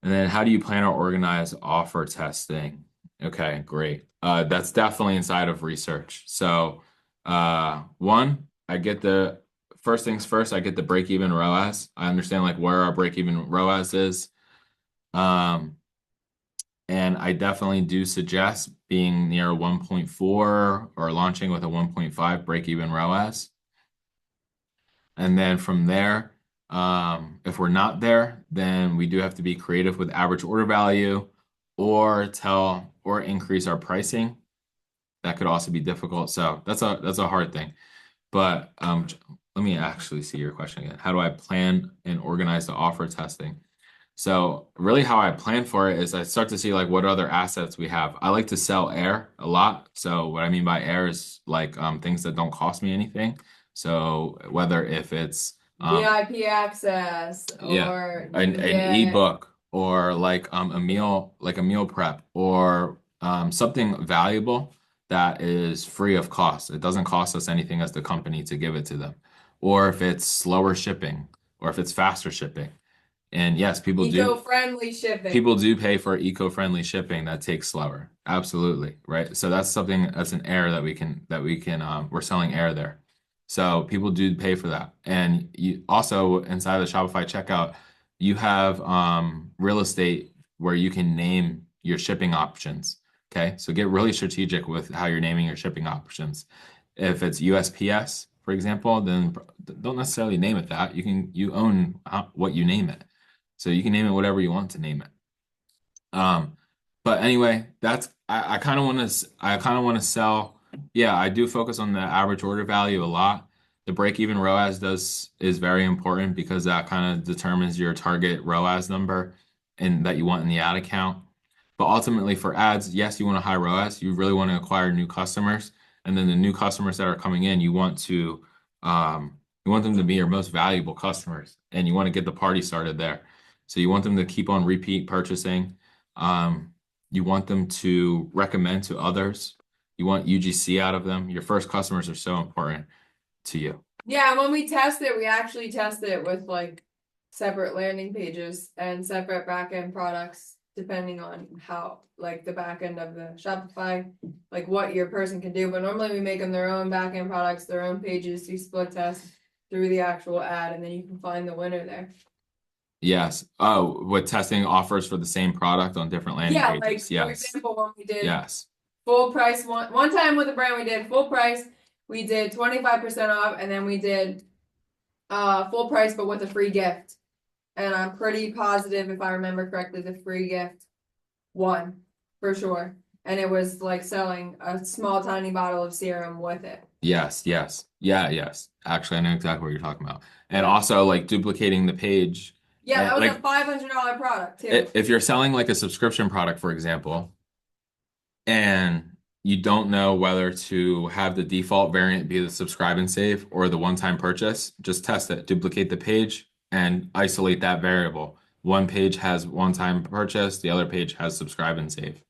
And then how do you plan or organize offer testing? Okay, great. That's definitely inside of research. So, one, I get the first things first, I get the break-even ROAS. I understand like where our break-even ROAS is. Um, and I definitely do suggest being near 1.4 or launching with a 1.5 break-even ROAS. And then from there, if we're not there, then we do have to be creative with average order value or increase our pricing. That could also be difficult. So that's a hard thing. But let me actually see your question again. How do I plan and organize the offer testing? So really how I plan for it is I start to see like what other assets we have. I like to sell air a lot. So what I mean by air is like things that don't cost me anything. So whether if it's VIP access, yeah, or an you get, ebook or like a meal prep or something valuable that is free of cost. It doesn't cost us anything as the company to give it to them. Or if it's slower shipping or if it's faster shipping. And yes, eco-friendly shipping. people do pay for eco-friendly shipping that takes slower. Absolutely, right? So that's something that's an air we're selling air there. So people do pay for that. And you also inside the Shopify checkout, you have real estate where you can name your shipping options. Okay. So get really strategic with how you're naming your shipping options. If it's USPS, for example, then don't necessarily name it that. You own what you name it. So you can name it whatever you want to name it. Um, but anyway, I kind of want to sell. Yeah, I do focus on the average order value a lot. The break-even ROAS is very important because that kind of determines your target ROAS number and that you want in the ad account. But ultimately for ads, yes, you want a high ROAS. You really want to acquire new customers, and then the new customers that are coming in, you want them to be your most valuable customers, and you want to get the party started there. So you want them to keep on repeat purchasing. You want them to recommend to others. You want UGC out of them. Your first customers are so important to you. Yeah, when we test it, we actually test it with like separate landing pages and separate backend products, depending on how, like the backend of the Shopify, like what your person can do. But normally we make them their own backend products, their own pages, you split test through the actual ad, and then you can find the winner there. Yes. Oh, with testing offers for the same product on different landing Yeah, like pages. for Yes. example, when we did Yes. full price one time with a brand, we did full price, we did 25% off, and then we did full price but with a free gift. And I'm pretty positive, if I remember correctly, the free gift won for sure. And it was like selling a small tiny bottle of serum with it. Yes. Yes. Yeah. Yes. Actually, I know exactly what you're talking about. And Yeah. also like duplicating the page. Yeah, And that was a like $500 product too. if you're selling like a subscription product, for example, and you don't know whether to have the default variant be the subscribe and save or the one-time purchase, just test it. Duplicate the page and isolate that variable. One page has one-time purchase, the other page has subscribe and save.